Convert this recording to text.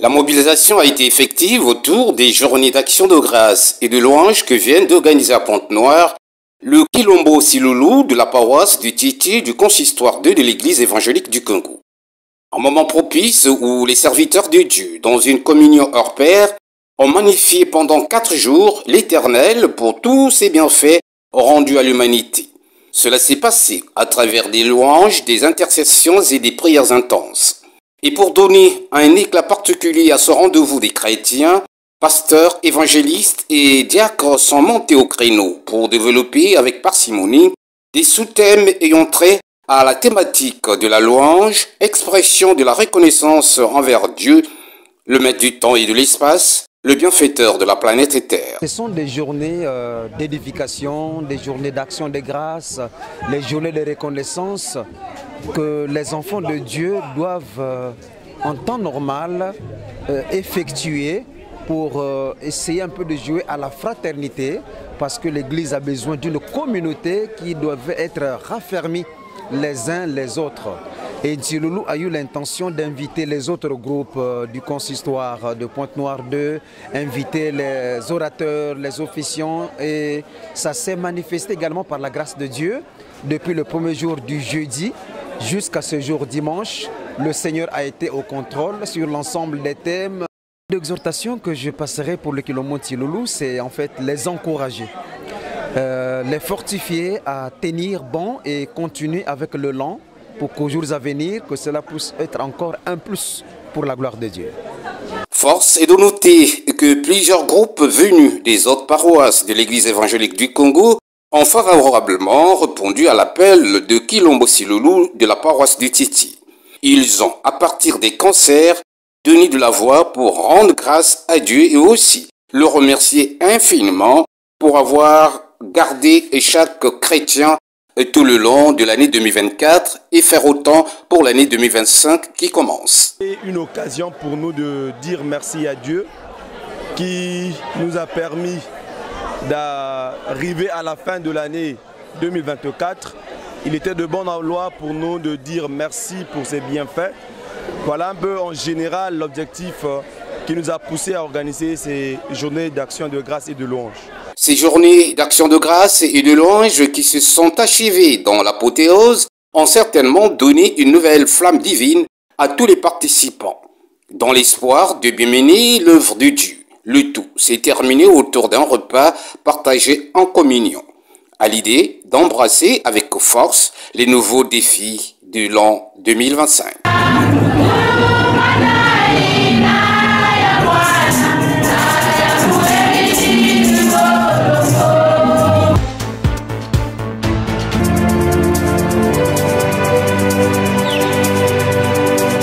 La mobilisation a été effective autour des journées d'action de grâce et de louange que viennent d'organiser à Pointe-Noire le Kilombo Siloulou de la paroisse du Titi du consistoire 2 de l'église évangélique du Congo. Un moment propice où les serviteurs de Dieu, dans une communion hors pair, ont magnifié pendant 4 jours l'Éternel pour tous ses bienfaits rendus à l'humanité. Cela s'est passé à travers des louanges, des intercessions et des prières intenses. Et pour donner un éclat particulier à ce rendez-vous des chrétiens, pasteurs, évangélistes et diacres sont montés au créneau pour développer avec parcimonie des sous-thèmes ayant trait à la thématique de la louange, expression de la reconnaissance envers Dieu, le maître du temps et de l'espace, le bienfaiteur de la planète Terre. Ce sont des journées d'édification, des journées d'action de grâce, les journées de reconnaissance que les enfants de Dieu doivent en temps normal effectuer pour essayer un peu de jouer à la fraternité parce que l'Église a besoin d'une communauté qui doit être raffermie les uns les autres. Et Siloulou a eu l'intention d'inviter les autres groupes du consistoire de Pointe-Noire 2, inviter les orateurs, les officiants, et ça s'est manifesté également par la grâce de Dieu. Depuis le premier jour du jeudi jusqu'à ce jour dimanche, le Seigneur a été au contrôle sur l'ensemble des thèmes. L'exhortation que je passerai pour le Kilombo Siloulou, c'est en fait les encourager. Les fortifier à tenir bon et continuer avec le lent pour qu'aux jours à venir, que cela puisse être encore un plus pour la gloire de Dieu. Force est de noter que plusieurs groupes venus des autres paroisses de l'église évangélique du Congo ont favorablement répondu à l'appel de Kilombo Siloulou de la paroisse du Titi. Ils ont, à partir des concerts, donné de la voix pour rendre grâce à Dieu et aussi le remercier infiniment pour avoir gardé chaque chrétien tout le long de l'année 2024 et faire autant pour l'année 2025 qui commence. C'est une occasion pour nous de dire merci à Dieu qui nous a permis d'arriver à la fin de l'année 2024. Il était de bonne loi pour nous de dire merci pour ses bienfaits. Voilà un peu en général l'objectif qui nous a poussé à organiser ces journées d'action de grâce et de louange. Ces journées d'action de grâce et de louange qui se sont achevées dans l'apothéose ont certainement donné une nouvelle flamme divine à tous les participants, dans l'espoir de bien mener l'œuvre de Dieu. Le tout s'est terminé autour d'un repas partagé en communion, à l'idée d'embrasser avec force les nouveaux défis de l'an 2025.